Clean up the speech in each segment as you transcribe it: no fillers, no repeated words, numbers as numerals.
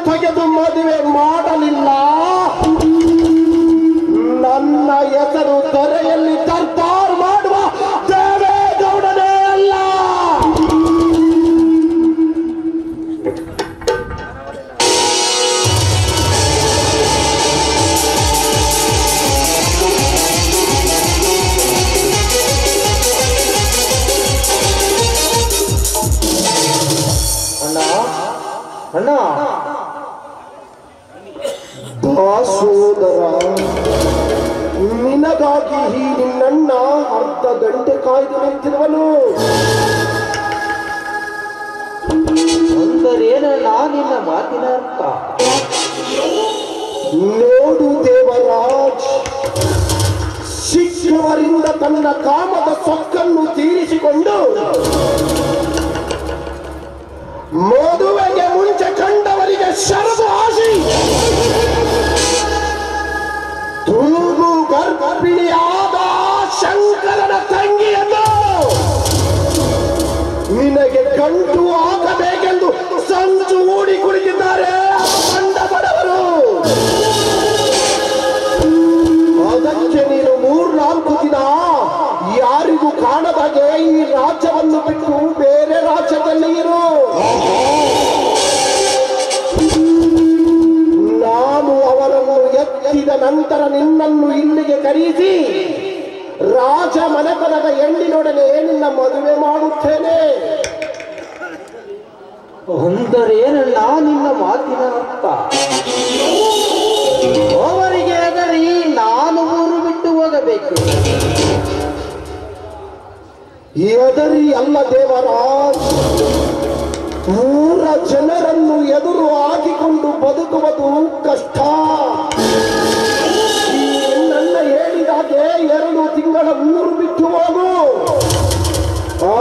ತೆಗೆದು ಮದುವೆ ಮಾಡಲಿಲ್ಲ, ನನ್ನ ಹೆಸರು ದೊರೆಯಲ್ಲಿ ದರ್ಬಾರ್ ಮಾಡುವ ದೇವೇಗೌಡನೇ ಅಲ್ಲ. ಅಣ್ಣ ಸೋದರ, ನಿನಗಾಗಿ ಈ ನಿನ್ನಣ್ಣ ಅರ್ಧ ಗಂಟೆ ಕಾಯ್ದು ನಿಂತಿರುವನು. ಅಂದರೇನಣ್ಣ ನಿನ್ನ ಮಾತಿನ ಅರ್ಥ? ನೋಡು ದೇವರಾಜ್, ಶಿಕ್ಷಕರಿಂದ ತನ್ನ ಕಾಮದ ಸೊಕ್ಕನ್ನು ತೀರಿಸಿಕೊಂಡು ಮದುವೆಗೆ ಮುಂಚೆ ಕಂಡವರಿಗೆ ಶರದು ಆಶಿ ತೂಗು ಗರ್ಭಿಣಿಯಾದ ಶಂಕರನ ತಂಗಿಯನ್ನು ನಿನಗೆ ಗಂಟು ಹಾಕಬೇಕೆಂದು ಸಂಚು ಹೂಡಿ ಕುಳಿತಿದ್ದಾರೆ ಕಂಡ ಬಡವರು. ಅದಕ್ಕೆ ನೀನು 3-4 ದಿನ ಯಾರಿಗೂ ಕಾಣದಾಗೆ ಈ ರಾಜ್ಯವನ್ನು ಬಿಟ್ಟು ಬೇರೆ ರಾಜ್ಯದಲ್ಲಿ ಇರು. ನಾನು ಅವರನ್ನು ಎತ್ತಿದ ನಂತರ ನಿನ್ನನ್ನು ಇಲ್ಲಿಗೆ ಕರೆಸಿ ರಾಜ ಮನೆತನದ ಹೆಣ್ಣಿನೊಡನೆ ನಿನ್ನ ಮದುವೆ ಮಾಡುತ್ತೇನೆ. ಅಂದರೇನಣ್ಣ ನಿನ್ನ ಮಾತಿನ ಅರ್ಥ? ಅವರಿಗೆ ಹೆದರಿ ನಾನು ಊರು ಬಿಟ್ಟು ಹೋಗಬೇಕು? ಹೆದರಿ ಅಲ್ಲ ದೇವರಾಜ್, ಊರ ಜನರನ್ನು ಎದುರು ಹಾಕಿಕೊಂಡು ಬದುಕುವುದು ಕಷ್ಟ. ನನ್ನ ಹೇಳಿದಾಗೆ 2 ತಿಂಗಳ ಊರು ಬಿಟ್ಟು ಹೋಗು. ಆ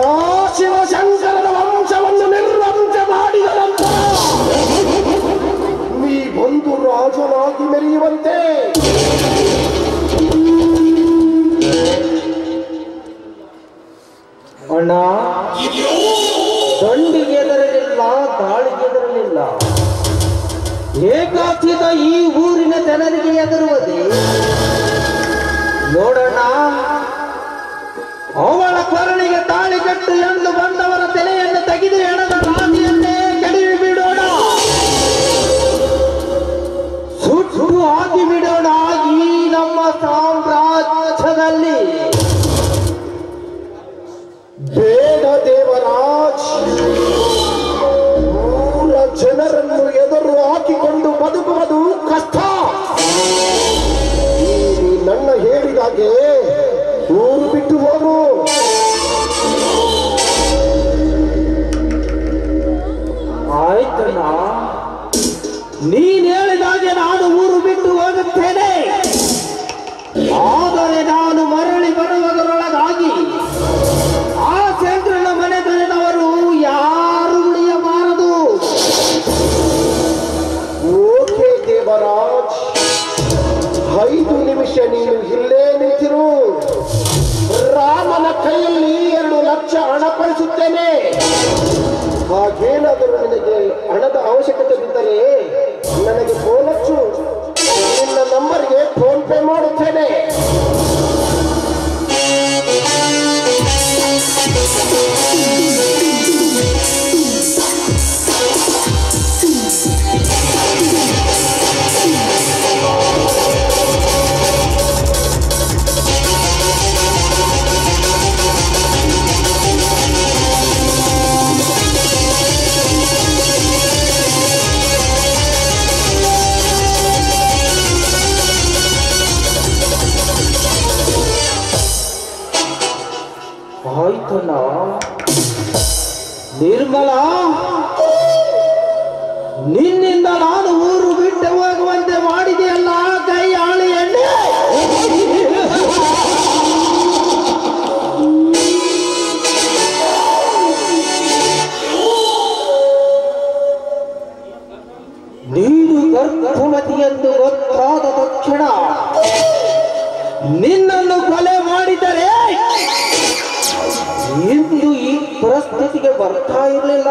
ಶಿವಶಂಕರನ ವಂಶವನ್ನು ನಿರ್ವಂಶ ಮಾಡಿದ ನಂತರ ನೀ ಒಂದು ರಾಜನಾಗಿ ಮೆರೆಯುವಂತೆ. ಅಣ್ಣ, ದಂಡಿಗೆ ಎದರಲಿಲ್ಲ, ದಾಳಿಗೆ ಎದರಲಿಲ್ಲ, ಏಕಾಚಿತ ಈ ಊರಿನ ಜನರಿಗೆ ಎದುರುವುದೇ? ನೋಡೋಣ, ಅವಳ ಕೊರಳಿಗೆ ತಾಳಿ ಕಟ್ಟು ಎಂದು ಬಂದವರ ತಲೆಯನ್ನು ತೆಗೆದು ಹೆಣದ ರಾಜಿಯನ್ನೇ ಕೆಡವಿ ಬಿಡೋಣ, ಸುಟ್ಟು ಹಾಕಿ ಬಿಡೋಣ ಈ ನಮ್ಮ ಸಾಮ್ರಾಜ್ಯದಲ್ಲಿ. ಬೇಡ ದೇವರಾಜ್, ಊರ ಜನರನ್ನು ಎದುರು ಹಾಕಿಕೊಂಡು ಬದುಕುವುದು ಕಷ್ಟ. ನನ್ನ ಹೇಳಿದಾಗೆ ಊರು ಬಿಟ್ಟು ಹೋಗು. ಆಯ್ತಣ್ಣ, ನೀನ್ ಹೇಳಿದಾಗೆ ನಾನು ಊರು ಬಿಟ್ಟು ಹೋಗುತ್ತೇನೆ. ಆದರೆ ನಾನು ಮರಳಿ ಬರುವುದರೊಳಗಾಗಿ ಆ ಚಂದ್ರನ ಮನೆತನದವರು ಯಾರು ಉಳಿಯಬಾರದು. ಓಕೆ ದೇವರಾಜ್, 5 ನಿಮಿಷ ನೀನು ಇಲ್ಲೇ ನಿಂತಿರು. ರಾಮನ ಕೈಯಲ್ಲಿ 2 ಲಕ್ಷ ಹಣ ಕಳಿಸುತ್ತೇನೆ. ಹಾಗೇನಾದರೂ ನಿನಗೆ ಹಣದ ಅವಶ್ಯಕತೆ ಬಿದ್ದರೆ ನನಗೆ ಫೋನ್ ಹಚ್ಚು, ನಿನ್ನ ನಂಬರ್ಗೆ ಫೋನ್ ಪೇ ಮಾಡುತ್ತೇನೆ. ಆಯ್ತಣ್ಣ. ನಿರ್ಮಲಾ, ನಿನ್ನಿಂದ ನಾನು ಊರು ಬಿಟ್ಟು ಹೋಗುವಂತೆ ಮಾಡಿದೆಯಲ್ಲ ಕೈ ಆಳಿ ಎಣ್ಣೆ. ನೀನು ಗರ್ಭವತಿ ಎಂದು ಗೊತ್ತಾದ ತಕ್ಷಣ ನಿನ್ನನ್ನು ಕೊಲೆ ಮಾಡಿದರೆ ಇಂದು ಈ ಪರಿಸ್ಥಿತಿಗೆ ಬರ್ತಾ ಇರಲಿಲ್ಲ.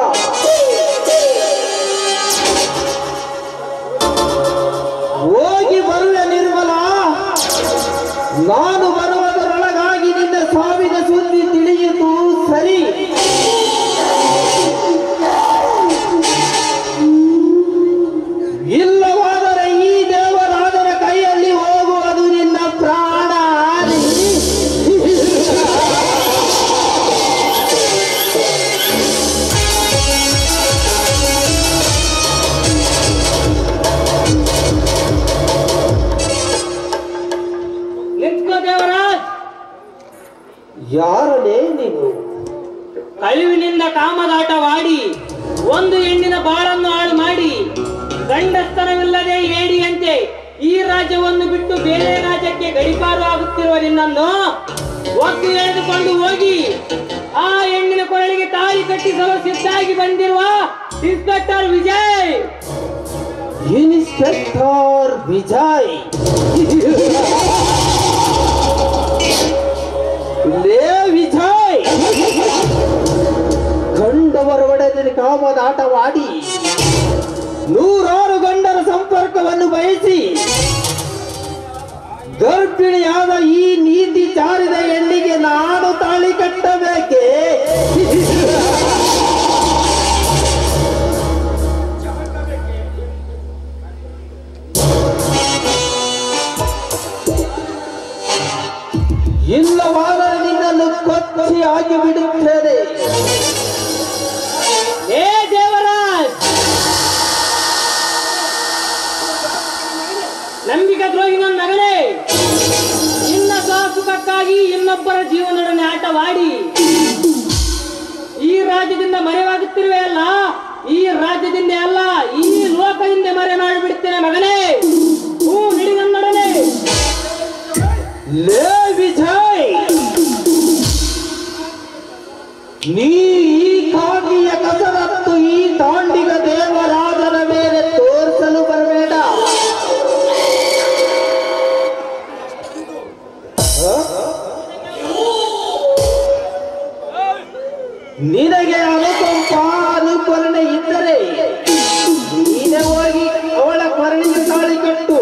ಯಾರನೇ ನೀನು? ಕಳುವಿನಿಂದ ಕಾಮದಾಟವಾಡಿ ಒಂದು ಹೆಣ್ಣಿನ ಬಾಳನ್ನು ಹಾಳು ಮಾಡಿ ಗಂಡಸ್ತನವಿಲ್ಲದೆ ಏಡಿಯಂತೆ ಈ ರಾಜ್ಯವನ್ನು ಬಿಟ್ಟು ಬೇರೆ ರಾಜ್ಯಕ್ಕೆ ಗಡಿಪಾರು ಆಗುತ್ತಿರುವ ನಿನ್ನನ್ನು ಒತ್ತು ಎಳೆದುಕೊಂಡು ಹೋಗಿ ಆ ಹೆಣ್ಣಿನ ಕೊರಳಿಗೆ ತಾಳಿ ಕಟ್ಟಿಸಲು ಸಿದ್ಧಾಗಿ ಬಂದಿರುವ ಇನ್ಸ್ಪೆಕ್ಟರ್ ವಿಜಯ್. ಇನ್ಸ್ಪೆಕ್ಟರ್ ವಿಜಯ್, ಲೇ ವಿಜಯ್, ಗಂಡವರ ಒಡೆದ ಕಾಮದಾಟವಾಡಿ ನೂರಾರು ಗಂಡರ ಸಂಪರ್ಕವನ್ನು ಬಯಸಿ ಗರ್ಭಿಣಿಯಾದ ಈ ನೀತಿ ಜಾರಿದ ಹೆಣ್ಣಿಗೆ ನಾನು ತಾಳಿ ಕಟ್ಟಬೇಕೆ? ಇಲ್ಲವಾದರೆ ನಿನ್ನನ್ನು ಕೊಚ್ಚಿಯಾಗಿ ಬಿಡುತ್ತೇನೆ. ಏ ದೇವರಾಜ್, ನಂಬಿಕೆ ದ್ರೋಹಿ ನನ್ನ ಮಗನೇ, ನಿನ್ನ ಸುಖಕ್ಕಾಗಿ ಇನ್ನೊಬ್ಬರ ಜೀವನದೊಡನೆ ಆಟವಾಡಿ ಈ ರಾಜ್ಯದಿಂದ ಮರೆವಾಗುತ್ತಿರುವೆ ಅಲ್ಲ, ಈ ರಾಜ್ಯದಿಂದ ಅಲ್ಲ ಈ ಲೋಕದಿಂದ ಮರೆ ಮಾಡಿಬಿಡ್ತೇನೆ ಮಗನೇ. ಹೂ ನಡಿ ನನ್ನೊಡನೆ. ಲೇ ವಿಜಯ್, ನೀ ಈ ಕಾಗಿಯ ಕಸರತ್ತು ಈ ತಾಂಡಿಗ ದೇವರಾಜನ ಮೇಲೆ ತೋರಿಸಲು ಬರಬೇಡ. ನಿನಗೆ ಅನುಕಂಪ ಅನುಕರಣೆ ಇದ್ದರೆ ನೀನೇ ಹೋಗಿ ಅವಳ ಕೊರಳಿಗೆ ತಾಳಿ ಕಟ್ಟು.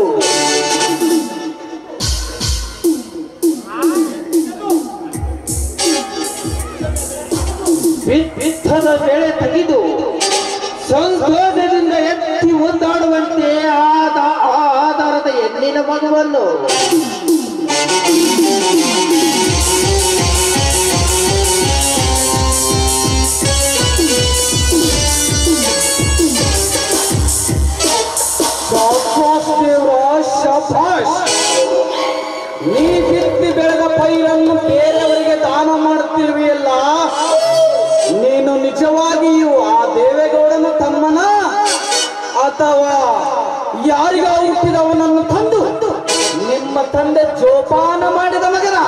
ಯುದ್ಧದ ಬೆಳೆ ತೆಗೆದು ಸಂತೋಷದಿಂದ ಎತ್ತಿ ಮುಂದಾಡುವಂತೆ ಆಧಾರದ ಹೆಣ್ಣಿನ ಮಗುವನ್ನು ನೀ ಬಿತ್ತಿ ಬೆಳೆದ ಪೈರನ್ನು ಬೇರೆಯವರಿಗೆ ದಾನ ಮಾಡುತ್ತಿರುವೆಯಲ್ಲ, ನೀನು ನಿಜವಾಗಿಯೂ ಆ ದೇವೇಗೌಡನ ತಮ್ಮನ ಅಥವಾ ಯಾರಿಗ ಹುಟ್ಟಿದವನನ್ನು ತಂದು ನಿಮ್ಮ ತಂದೆ ಜೋಪಾನ ಮಾಡಿದ ಮಗನ?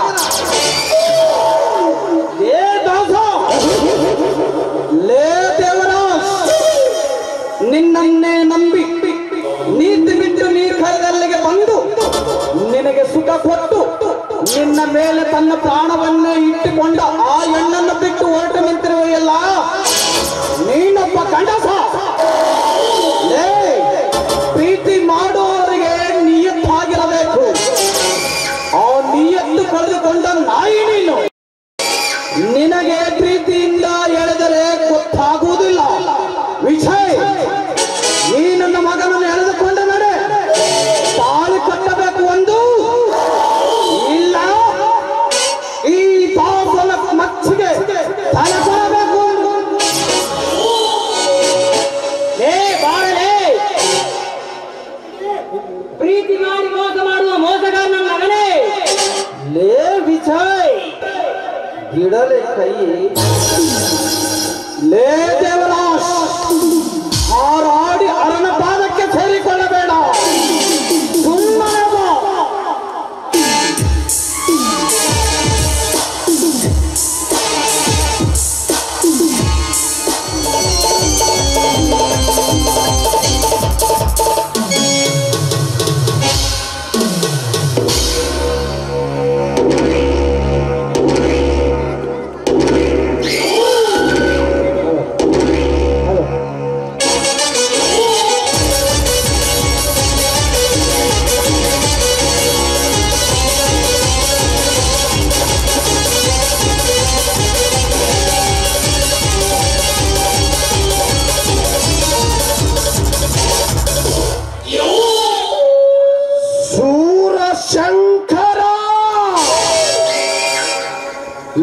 ಲೇ ದಾಸ, ಲೇ ದೇವರಾಜ್, ನಿನ್ನನ್ನೇ ನಂಬಿ ನೀತಿ ಬಿಟ್ಟು ನೀ ಕೈದಲ್ಲಿಗೆ ಬಂದು ನಿನಗೆ ಸುಖ ಕೊಟ್ಟು ನಿನ್ನ ಮೇಲೆ ತನ್ನ ಪ್ರಾಣವನ್ನೇ ಇಟ್ಟುಕೊಂಡ ಆ ಹೆಣ್ಣನ್ನು ಬಿಟ್ಟು ಹೊರಟು ನಿಂತಿರುವೆಯಲ್ಲ, ನೀನೊಬ್ಬ ಗಂಡಸ. ಪ್ರೀತಿ ಮಾಡುವವರಿಗೆ ನಿಯತ್ತಾಗಿರಬೇಕು. ಆ ನಿಯತ್ತು ಕಳೆದುಕೊಂಡ ನಾಯಿ ನೀನು. ನಿನಗೆ ಪ್ರೀತಿಯಿಂದ ಎಳೆದರೆ ಗೊತ್ತಾಗುವುದಿಲ್ಲ. ವಿಜಯ್, ಈ ನನ್ನ ಮಗನನ್ನು ಎಳೆದುಕೊಂಡ ನಡೆ ತಾಳಿ ಕಟ್ಟಬೇಕು. ಒಂದು ಇಲ್ಲ ಈ ಪಾಪನ ಮಚ್ಚಿಗೆ ತಲೆ ಕೊಡಬೇಕು. ಏ ಬಾಳೆ, ಪ್ರೀತಿ ಮಾಡಿ ಮೋಸ ಮಾಡುವ ಮೋಸಗಾರ ನನ್ನ ಮಗನೇ. ಲೇ ವಿಜಯ್, ಗಿಡಲೆ ಕೈ. ಲೇ ದೇವರಾಜ್, ಹಾರಾಡಿ ಅರನ ಪಾದಕ್ಕೆ ಸೇರಿಕೊಳ್ಳಬೇಡ. ಸುಮ್ಮನೆ ಬಾ.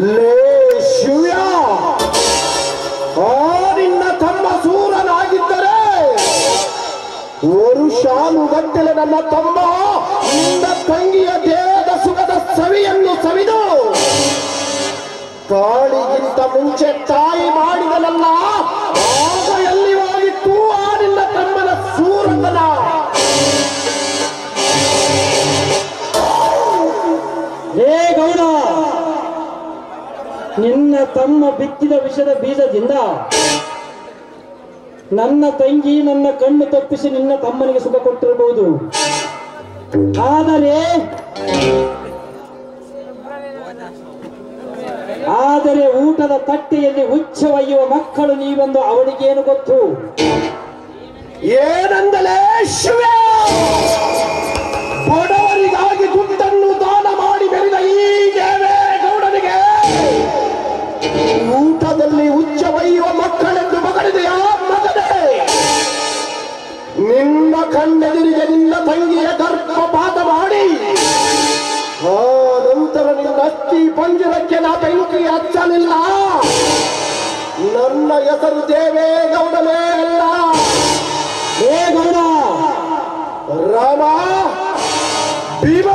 ಲೇ ಶಿವ್ಯ, ನಿನ್ನ ತಮ್ಮ ಸೂರನಾಗಿದ್ದರೆ ವರುಷಾನುಗಟ್ಟಲೆ ನನ್ನ ತಮ್ಮ ನಿನ್ನ ತಂಗಿಯ ದೇಹದ ಸುಖದ ಸವಿಯನ್ನು ಸವಿದು ತಾಳಿಗಿಂತ ಮುಂಚೆ ತಾಯಿ ಮಾಡಿದನಲ್ಲ, ಆಗ ಎಲ್ಲಿ ಹೋಗಿತ್ತು ಆ ನಿನ್ನ ತಮ್ಮನ ಸೂರತನ? ಹೇ ಗೌಡ, ನಿನ್ನ ತಮ್ಮ ಬಿತ್ತಿದ ವಿಷದ ಬೀಜದಿಂದ ನನ್ನ ತಂಗಿ ನನ್ನ ಕಣ್ಣು ತಪ್ಪಿಸಿ ನಿನ್ನ ತಮ್ಮನಿಗೆ ಸುಖ ಕೊಟ್ಟಿರಬಹುದು. ಆದರೆ ಊಟದ ತಟ್ಟೆಯಲ್ಲಿ ಹುಚ್ಚ ಒಯ್ಯುವ ಮಕ್ಕಳು ನೀವೆಂದು ಅವಳಿಗೇನು ಗೊತ್ತು? ಏನಂದಲೇ ಶಿವ? ಬಡವರಿಗಾಗಿ ದುಡ್ಡನ್ನು ದಾನ ಮಾಡಿ ಬೆಳೆದ ಈ ದೇವೇಗೌಡನಿಗೆ ಊಟದಲ್ಲಿ ಹುಚ್ಚ ಒಯ್ಯುವ ಮಕ್ಕಳೆಂದು ಮಗಳಿದೆಯಾ ಮಗನೇ? ನಿನ್ನ ಕಣ್ಣೆದುರಿಗೆ ನಿನ್ನ ತಂಗಿಯ ಗರ್ಭಪಾತ ಮಾಡಿ ಆ ನಂತರ ನಿನ್ನ ಅಸ್ಥಿ ಪಂಜರಕ್ಕೆ ನಾ ಬೆಂಕಿ ಹಚ್ಚಲಿಲ್ಲ. ನನ್ನ ಹೆಸರು ದೇವೇಗೌಡನೇ ಅಲ್ಲ. ಹೇ ಗೌಡ, ರಾಮ ಭೀಮ.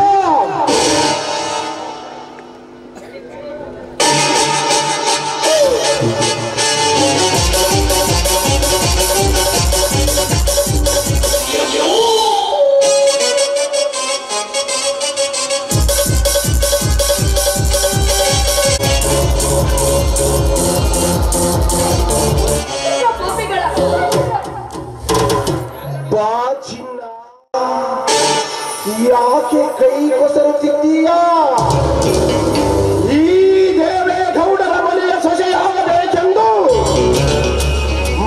ಯಾಕೆ ಕೈ ಕೊಸರುತ್ತಿದ್ದೀಯಾ? ಈ ದೇವೇಗೌಡರ ಮನೆಯ ಸೊಸೆಯಾಗಬೇಕೆಂದು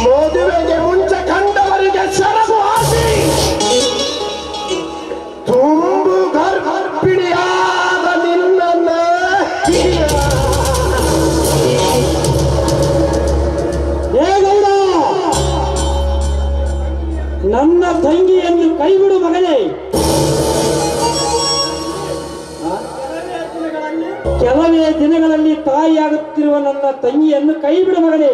ಮದುವೆಗೆ ಮುಂಚೆ ಕಂಡವರಿಗೆ ಶರದು ಹಾಕಿ ತುಂಬು ಗರ್ಭಿಣಿಯಾದ ನಿನ್ನ ನನ್ನ ತಂಗಿಯನ್ನು ಕೈಬಿಡು ಮಗನೇ. ಕೆಲವೇ ದಿನಗಳಲ್ಲಿ ತಾಯಿಯಾಗುತ್ತಿರುವ ನನ್ನ ತಂಗಿಯನ್ನು ಕೈಬಿಡು ಮಗನೇ.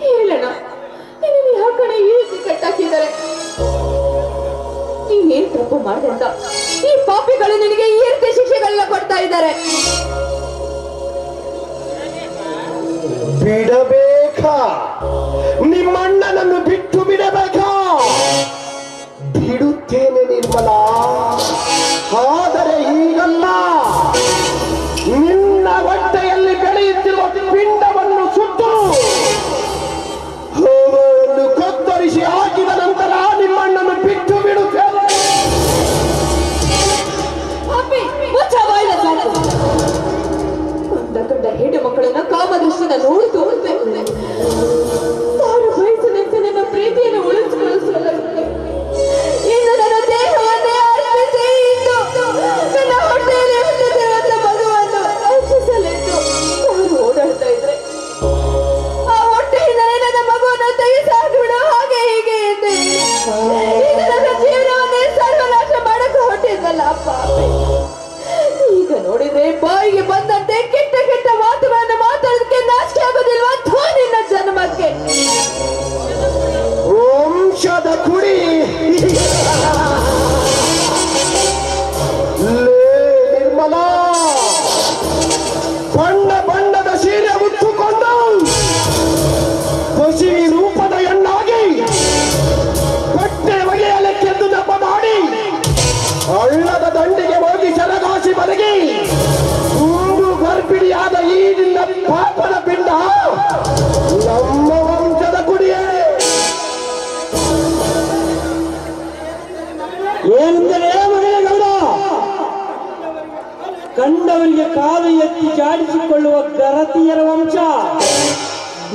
ಹೇಳೋಣ, ನಿನ್ನ ಯಾಕಡೆ ಈ ರೀತಿ ಕಟ್ಟಾಕಿದ್ದಾರೆ? ನೀನೇನ್ ತಪ್ಪು ಮಾಡಿದೆ ಅಂತ ಈ ಪಾಪಿಗಳು ನಿನಗೆ ಈ ರೀತಿ ಶಿಕ್ಷೆಗಳನ್ನ ಕೊಡ್ತಾ ಇದ್ದಾರೆ? ಬಿಡಬೇಕಾ? ನಿಮ್ಮಣ್ಣನನ್ನು ಬಿಟ್ಟು ಬಿಡಬೇಕಾ? ಬಿಡುತ್ತೇನೆ ನಿರ್ಮಲ, ಆದರೆ ಈಗಲ್ಲ. ನಿನ್ನ ಹೊಟ್ಟೆಯಲ್ಲಿ ಬೆಳೆಯುತ್ತಿರುವ ಪಿಂಡವನ್ನು ಸುಟ್ಟು ಹೋಗೋವನ್ನು ಕತ್ತರಿಸಿ ಹಾಕಿದ ನಂತರ ನಿಮ್ಮಣ್ಣನ್ನು ಬಿಟ್ಟು ಬಿಡುತ್ತೇನೆ. ಕಂಡ ಹೆಣ್ಣು ಮಕ್ಕಳನ್ನ ಕಾಮದೃಷ್ಟಿನ ನೋಡುತ್ತೂ ತಾನು ಬಯಸದಂತೆ ನನ್ನ ಪ್ರೀತಿಯನ್ನು ಉಳಿಸಿಕೊಳ್ಳಿಸಲ್ಲ. ಇನ್ನು ನನ್ನ ದೇಹವನ್ನೇ ಅರ್ಪಿಸಿ ನನ್ನ ಹೊಟ್ಟೆಯಲ್ಲಿ ಹುಟ್ಟುತ್ತಿರುವಂತ ಮಗುವನ್ನು ರಕ್ಷಿಸಲೆಂದು ನಾನು ಓಡಾಡ್ತಾ ಇದ್ರೆ ಆ ಹೊಟ್ಟೆಯಿಂದಲೇ ನನ್ನ ಮಗುವನ್ನು ತೆಗೆಸಿ ಹಾಕಿಬಿಡು, ಹಾಗೆ ಹೀಗೆ ಎಂದು ಈಗ ನನ್ನ ಜೀವನವನ್ನೇ ಸರ್ವನಾಶ ಮಾಡಕ್ಕೆ ಹೊಟ್ಟಿದ್ದಲ್ಲ ಅಪ್ಪ. ಈಗ ನೋಡಿದ್ರೆ ಬಾಯಿಗೆ ಬಂದಂತೆ ಕೆಟ್ಟ ಕೆಟ್ಟ ಮಾತುಗಳನ್ನು ಮಾತಾಡೋದಕ್ಕೆ ನಾಚಿಕೆ ಆಗೋದಿಲ್ವಾ? ನಿನ್ನ ಜನ್ಮಕ್ಕೆ ವಂಶದ ಕುಡಿ ನಿರ್ಮಲ, ಬಣ್ಣ ಬಣ್ಣದ ಸೀರೆ ಉಟ್ಟುಕೊಂಡು ಹಸಿ ರೂಪದ ಹೆಣ್ಣಾಗಿ ಬಟ್ಟೆ ಒಗೆಯಲೆಕ್ಕೆಂದು ದಪ್ಪ ಮಾಡಿ ಹಳ್ಳದ ದಂಡಿಗೆ ಹೋಗಿ ಸರಗಾಸಿ ಬಲಗಿ ತುಂಬು ಗರ್ಭಿಣಿಯಾದ ಈ ನಿನ್ನ ಪಾಪದ ಪಿಂಡ ನಮ್ಮ ವಂಶದ ಕುಡಿಯೇ. ಏನೆಂದರೆ ಮಗನೇ ಗೌಡ, ಕಂಡವರಿಗೆ ಕಾಲು ಎತ್ತಿ ಜಾಡಿಸಿಕೊಳ್ಳುವ ಗರತಿಯರ ವಂಶ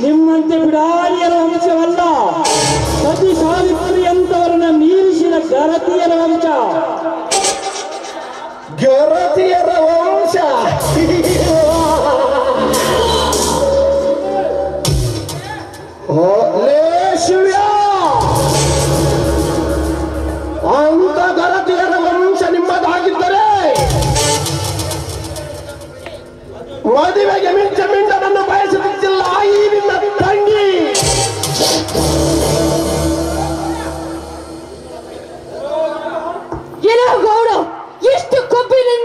ನಿಮ್ಮಂತೆ ಬಿಡಾರಿಯರ ವಂಶವಲ್ಲ. ಸತಿ ಸಾವಿತ್ರಿ ಅಂತವರನ್ನ ಮೀರಿಸಿದ ಗರತಿಯರ ವಂಶ. ಗರತಿಯರ ವಂಶ ಶಿವ್ಯ, ಅಂತ ಗರತಿಯರ ವಂಶ ನಿಮ್ಮದಾಗಿದ್ದರೆ ಮದುವೆಗೆ ಮಿಂಚ ಮಿಂಚನನ್ನು ಬಯಸುತ್ತಿಲ್ಲ ಈ ನಿನ್ನ ತಂಗಿ. ಗೌಡ, ಎಷ್ಟು ಕೊಬ್ಬಿನಿಂದ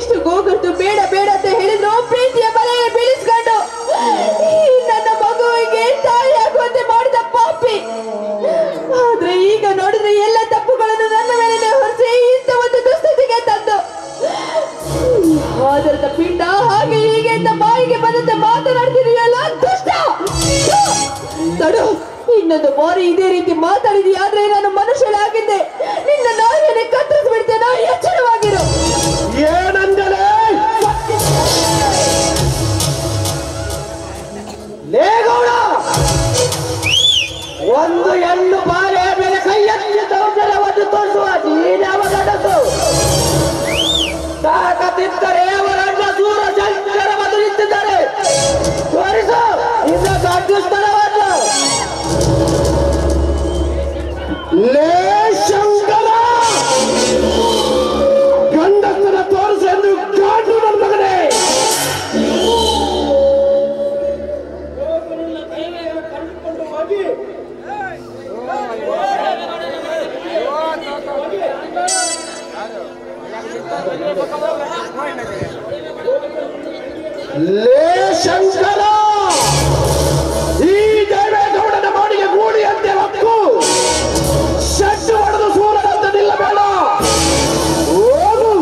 ಎಷ್ಟು ಗೋಗಟ್ಟು ಬೇಡ ಬೇಡ ಅಂತ ಹೇಳಿದ್ರು ಪ್ರೀತಿಯ ಬಲೆಯ ಬೀಳಿಸ್ಕೊಂಡು ನನ್ನ ಮಗುವಿಗೆ ತಾಯಿ ಆಗುವಂತೆ ಮಾಡಿದ ಪಾಪಿ. ಆದ್ರೆ ಈಗ ನೋಡಿದ್ರೆ ಎಲ್ಲ ತಪ್ಪುಗಳನ್ನು ನನ್ನ ಮೇಲೆ ಹೊರಿಸಿ ಇಂಥ ಒಂದು ದುಸ್ಥಿತಿಗೆ ತಂದು ಆದರದ ಪಿಂಡ ಹಾಗೆ ಹೀಗೆ ಅಂತ ಬಾಯಿಗೆ ಬಂದಂತೆ ಮಾತನಾಡ್ತಿದೆಯಲ್ಲ ದುಷ್ಟ. ತಡು, ಇನ್ನೊಂದು ಬಾರಿ ಇದೇ ರೀತಿ ಮಾತಾಡಿದೆಯಾದ್ರೆ ನಾನು ಮನುಷ್ಯನಾಗಿದ್ದೆ ನಿನ್ನ ನಾಯಿಯನ್ನೇ ಕತ್ತರಿಸಿ ಬಿಡ್ತೇನೆ, ಎಚ್ಚರವಾಗಿರು. ಏನಂದರೆ ಲೇ ಗೌಡ, ಒಂದು ಹೆಣ್ಣು ಬಾಳೆ ಮೇಲೆ ಕೈ ಎತ್ತಿ ದೌರ್ಜನ್ಯವನ್ನು ತೋರಿಸುವ ನೀನ್ಯಾವ ಗಂಡಸು? ತಾಕತ್ತಿದ್ದರೆ ಅವರನ್ನ ದೂರ ಶಂಕರ ಬದಲಿಸಿದ್ದಾರೆ. ತೋರಿಸು ಇನ್ನು ಗಂಡಸ್ತನವನ್ನು. ಲೇ ಶಂಕರ, ಗಂಡಸ್ತನ ತೋರಿಸು ಎಂದು ಕಾಟು ನನ್ನ ಮಗನೇ. ಲೇ ಶಂಕರ, ಈ ದೇವೇಗೌಡನ ಮಾಡಿಗೆ ಗೂಡಿ ಅಂತೆ ಹೊಕ್ಕು ಶೆಟ್ಟು ಹೊಡೆದು ಸೂರನಂತೆ ನಿಲ್ಲಬೇಡ. ಹೋಗು,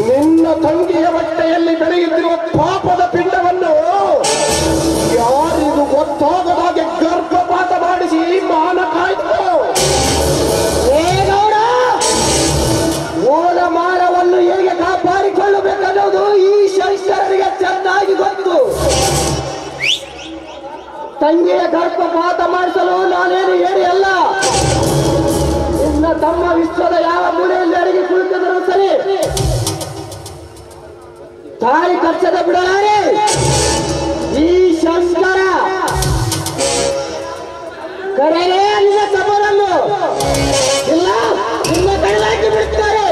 ನಿನ್ನ ತಂಗಿಯ ಬಟ್ಟೆಯಲ್ಲಿ ಬೆಳೆಯುತ್ತಿರುವ ಪಾಪದ ಪಿಂಡವನ್ನು ಯಾರಿಗೂ ಗೊತ್ತಾಗದ ಹಾಗೆ ಗರ್ಭಪಾತ ಮಾಡಿಸಿ ಮಾನ ಕಾಯ್ತು. ಗೌಡ, ಮೂಲ ಮಾನವನ್ನು ಹೇಗೆ ಕಾಪಾಡಿಕೊಳ್ಳಬೇಕನ್ನೋದು ಈ ಶಂಕರನಿಗೆ ಚೆನ್ನಾಗಿ ಗೊತ್ತು. ತಂಗಿಯ ಗರ್ಭಪಾತ ಮಾಡಿಸಲು ನಾನೇನು ಹೇಳಿ ಅಲ್ಲ. ನಿನ್ನ ತಮ್ಮ ವಿಶ್ವದ ಯಾವ ಮೂಲೆಯಲ್ಲಿ ಅಡಿಗೆ ಕುಳಿತಿದ್ದರೂ ಸರಿ, ತಾಯಿ ಕರ್ಚದ ಬಿಡಲಾರೆ. ಈ ಶಂಕರ ಕರೆಯೇ ನಿನ್ನ ತಮ್ಮನನ್ನು ಇಲ್ಲ ನಿನ್ನ ಕೈಲಾಕಿ ಬಿಡ್ತಾರೆ.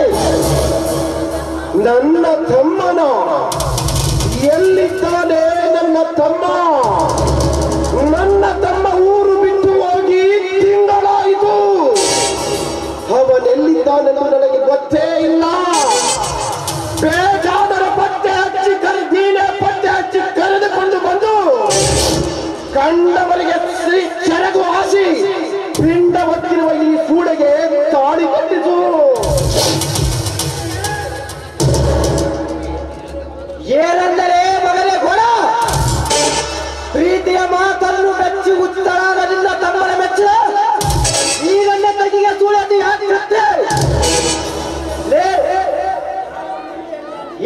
ನನ್ನ ತಮ್ಮನ ಎಲ್ಲಿದ್ದಾನೆ? ನನ್ನ ತಮ್ಮ, ನನ್ನ ತಮ್ಮ ಊರು ಬಿಟ್ಟು ಹೋಗಿ ತಿಂಗಳಾಯಿತು. ಅವನೆಲ್ಲಿದ್ದಾನೆಂದು ನನಗೆ ಗೊತ್ತೇ ಇಲ್ಲ. ಬೇಕಾದರ ಪತ್ತೆ ಹಚ್ಚಿ ಕರೆದೀನೆ, ಪತ್ತೆ ಹಚ್ಚಿ ಕರೆದುಕೊಂಡು ಬಂದು ಕಂಡವರಿಗೆ ಸೆರಗು ಹಾಸಿ ಪಿಂಡ ಹೊತ್ತಿರುವ ಈ ಸೂಳೆಗೆ ತಾಳಿ ಕಟ್ಟಿಸು. ಏನೆಂದರೆ ಮಗನೇ ಘೋಡ, ಪ್ರೀತಿಯ ಮಾತನ್ನು ಮೆಚ್ಚಿ ಉತ್ತರಾದ ನಿನ್ನ ತಮ್ಮನ ಮೆಚ್ಚ ಈ ನನ್ನ ತಗಿಗೆ ಸೂಳತಿ ಹಾಕಿರುತ್ತೆ.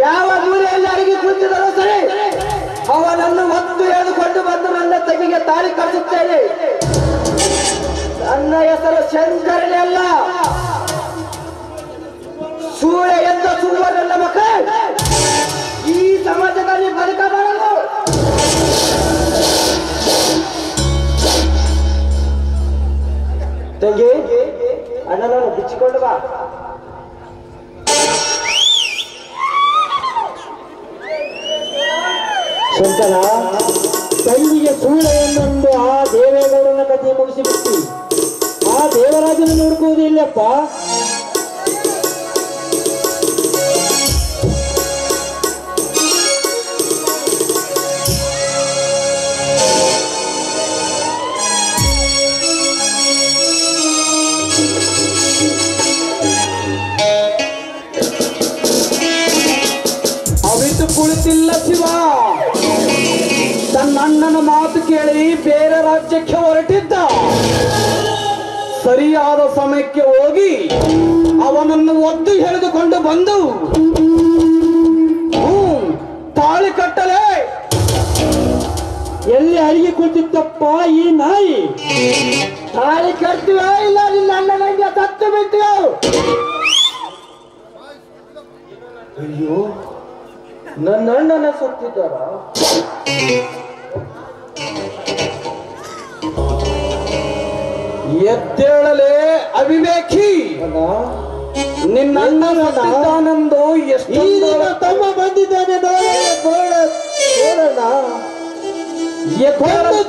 ಯಾವ ಮೂಲೆಯಲ್ಲಿ ಅಡಿಗೆ ಕುಂತಿದರೂ ಸರಿ, ಅವನನ್ನು ಒತ್ತು ಎಳೆದುಕೊಂಡು ಬಂದು ನನ್ನ ತಗಿಗೆ ತಾಳಿ ಕಟ್ಟಿಸುತ್ತೇನೆ. ನನ್ನ ಹೆಸರು ಶಂಕರನೇ ಅಲ್ಲ, ಸೂಳೆ ಎಂದ ಸುಳ್ಳುವ ನನ್ನ ಮಕ್ಕಳೇ ಈ ಸಮಾಜದಲ್ಲಿ ಬದುಕಬಾರದು. ತಂಗಿ, ಅಣ್ಣನನ್ನು ಬಿಚ್ಚಿಕೊಂಡು ಬಾ. ಶಂಕರ, ತಂಗಿಗೆ ಸೂಳೆ ಎಂದೊಂದು ಆ ದೇವೇಗೌಡನ ಕಥೆ ಮುಗಿಸಿಬಿಟ್ಟು ಆ ದೇವರಾಜನ ನೋಡ್ಕೋದಿಲ್ಲಪ್ಪ. ಅವಿತು ಕುಳಿತಿಲ್ಲ ಶಿವ. ತನ್ನಣ್ಣನ ಮಾತು ಕೇಳಿ ಬೇರೆ ರಾಜ್ಯಕ್ಕೆ ಹೊರಟಿದ್ದ. ಸರಿಯಾದ ಸಮಯಕ್ಕೆ ಹೋಗಿ ಅವನನ್ನು ಒದ್ದು ಎಳೆದುಕೊಂಡು ಬಂದು ತಾಳಿ ಕಟ್ಟಲೆ. ಎಲ್ಲಿ ಅಡಿಗೆ ಕುಳಿತಿತ್ತಪ್ಪ ಈ ನಾಯಿ? ತಾಳಿ ಕಟ್ತೀವ ಇಲ್ಲ ನಿನ್ನ ಅಣ್ಣನಿಗೆ ಸತ್ತು ಬಿಟ್ಟಿವ. ಅಯ್ಯೋ, ನನ್ನ ಅಣ್ಣನ ಸತ್ತಿದ್ದಾರ? ಎದ್ದೇಳಲೇ ಅವಿವೇಕಿ, ನಿನ್ನ ಅಣ್ಣ ಸತ್ತಿದ್ದಾನೆಂದು ಎಷ್ಟು ತಮ್ಮ ಬಂದಿದ್ದಾನೆ ನೋಡೋಣ.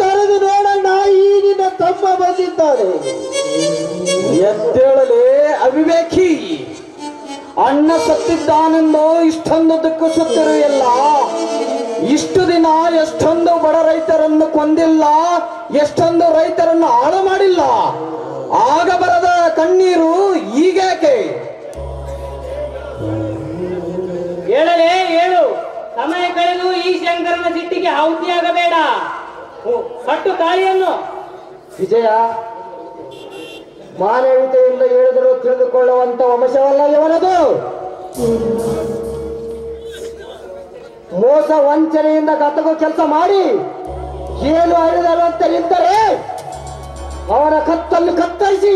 ತರದು ನೋಡೋಣ, ಈ ನಿನ್ನ ತಮ್ಮ ಬಂದಿದ್ದಾನೆ. ಎದ್ದೇಳಲೇ ಅವಿವೇಕಿ, ಅಣ್ಣ ಸತ್ತಿದ್ದಾನೆಂದು ಇಷ್ಟೊಂದು ದುಃಖಿಸುತ್ತಿರು ಎಲ್ಲ. ಇಷ್ಟು ದಿನ ಎಷ್ಟೊಂದು ಬಡ ರೈತರನ್ನು ಕೊಂದಿಲ್ಲ, ಎಷ್ಟೊಂದು ರೈತರನ್ನು ಹಾಳು ಮಾಡಿಲ್ಲ. ಆಗ ಬರದ ಕಣ್ಣೀರು ಈಗೇಕೆ? ಹೇಳಲೇ ಹೇಳು. ಸಮಯ ಕಳೆದು ಈ ಶಂಕರನ ಸಿಟ್ಟಿಗೆ ಆಹುತಿಯಾಗಬೇಡ. ಕಟ್ಟು ತಾಳಿಯನ್ನು. ವಿಜಯ, ಮಾನವೀಯತೆಯಿಂದ ಹೇಳಿದರೂ ತಿಳಿದುಕೊಳ್ಳುವಂತ ವಂಶವಲ್ಲ ಇವನದು. ಮೋಸ ವಂಚನೆಯಿಂದ ಗತಗೋ ಕೆಲಸ ಮಾಡಿ ಏನು ಅರಿದರು ಅಂತ ನಿಂತರೆ ಅವನ ಕತ್ತನ್ನು ಕತ್ತರಿಸಿ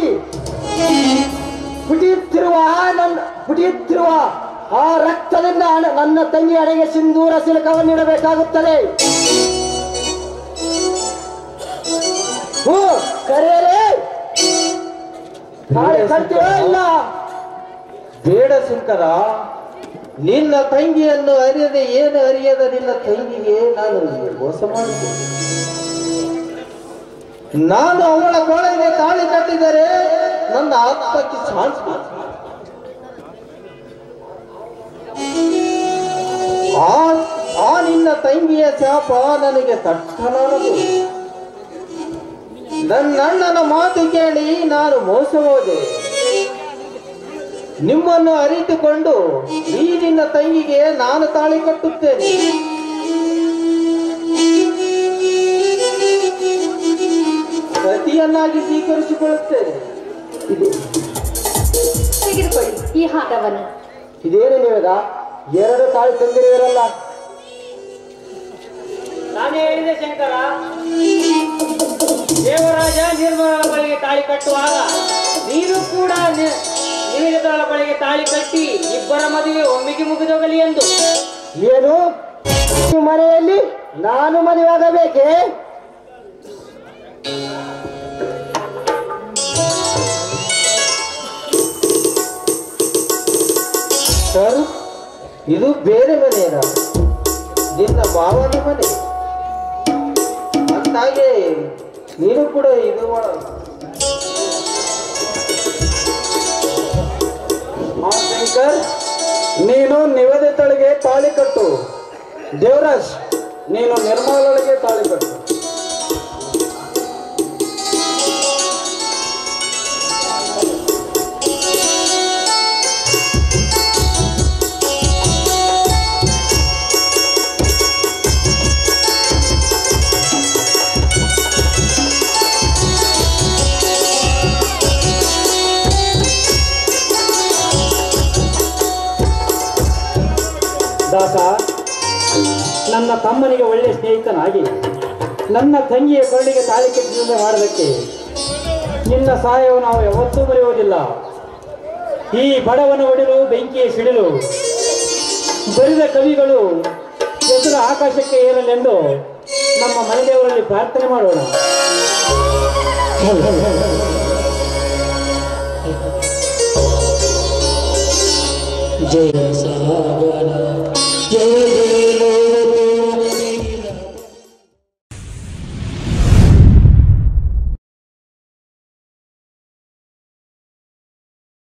ಪುಟಿಯುತ್ತಿರುವ ಆ ರಕ್ತದಿಂದ ನನ್ನ ತಂಗಿ ಅಡೆಗೆ ಸಿಂಧೂರ ಸಿಲಕವನ್ನು ಇಡಬೇಕಾಗುತ್ತದೆ. ಕರೆಯಲೇ ಕರ್ತೀವೋ ಇಲ್ಲ? ಬೇಡ ಶಂಕರ, ನಿನ್ನ ತಂಗಿಯನ್ನು ಅರಿಯದೆ ಏನು ಅರಿಯದ ನಿನ್ನ ತಂಗಿಗೆ ನಾನು ಮೋಸ ಮಾಡಿದೆ. ನಾನು ಅವಳ ಕೊಳಗೆ ತಾಳಿ ಕಟ್ಟಿದರೆ ನನ್ನ ಆತ್ಮಕ್ಕೆ ಶಾಂತಿ. ಆ ನಿನ್ನ ತಂಗಿಯ ಶಾಪ ನನಗೆ ತಟ್ಟಲಾರದು. ನನ್ನಣ್ಣನ ಮಾತು ಕೇಳಿ ನಾನು ಮೋಸ ಹೋದೆ. ನಿಮ್ಮನ್ನು ಅರಿತುಕೊಂಡು ಈ ನಿನ್ನ ತಂಗಿಗೆ ನಾನು ತಾಳಿ ಕಟ್ಟುತ್ತೇನೆ. ಸತಿಯನ್ನಾಗಿ ಸ್ವೀಕರಿಸಿಕೊಳ್ಳುತ್ತೇನೆ. ತೆಗೆದುಕೊಳ್ಳಿ ಈ ಹಾರವನ್ನು. ಇದೇನು ನೀವದ? ಎರಡು ತಾಳಿ ತಂದಿರುವಿರಲ್ಲ. ನಾನೇ ಹೇಳಿದೆ ಶಂಕರ, ದೇವರಾಜ ನಿರ್ಮಲ ಬಳಿಗೆ ತಾಳಿ ಕಟ್ಟುವಾಗ ನೀನು ಕೂಡ ನಿವೇದಿತಳ ಬಳಿಗೆ ತಾಳಿ ಕಟ್ಟಿ ಇಬ್ಬರ ಮದುವೆ ಒಮ್ಮೆಗೆ ಮುಗಿದೋಗಲಿ ಎಂದು. ಏನು ಮನೆಯಲ್ಲಿ ನಾನು ಮದುವೆಯಾಗಬೇಕೆ? ಸರ್, ಇದು ಬೇರೆ ಮನೆಯಲ್ಲ, ನಿನ್ನ ಮಾವನ ಮನೆ. ಅಂತಾಗೆ ನೀನು ಕೂಡ ಇದು ಶಂಕರ್, ನೀನು ನಿವೇದಿತಳಿಗೆ ತಾಳಿ ಕಟ್ಟು. ದೇವರಾಜ್, ನೀನು ನಿರ್ಮಲಳಿಗೆ ತಾಳಿ ಕಟ್ಟು. ದಾಸ, ನನ್ನ ತಮ್ಮನಿಗೆ ಒಳ್ಳೆಯ ಸ್ನೇಹಿತನಾಗಿ ನನ್ನ ತಂಗಿಯ ಕರುಳಿಗೆ ತಾಳಿ ಕಟ್ಟಿದಂತೆ ಮಾಡೋದಕ್ಕೆ ನಿನ್ನ ಸಹಾಯವು ನಾವು ಯಾವತ್ತೂ ಮರೆಯುವುದಿಲ್ಲ. ಈ ಬಡವನ ಒಡಿಲು ಬೆಂಕಿಯ ಸಿಡಿಲು ಬರಿದ ಕವಿಗಳು ಹೆಸರು ಆಕಾಶಕ್ಕೆ ಏರಲೆಂದು ನಮ್ಮ ಮನೆದೇವರಲ್ಲಿ ಪ್ರಾರ್ಥನೆ ಮಾಡೋಣ. ಜಯ ಸಾಗರ ಜಯ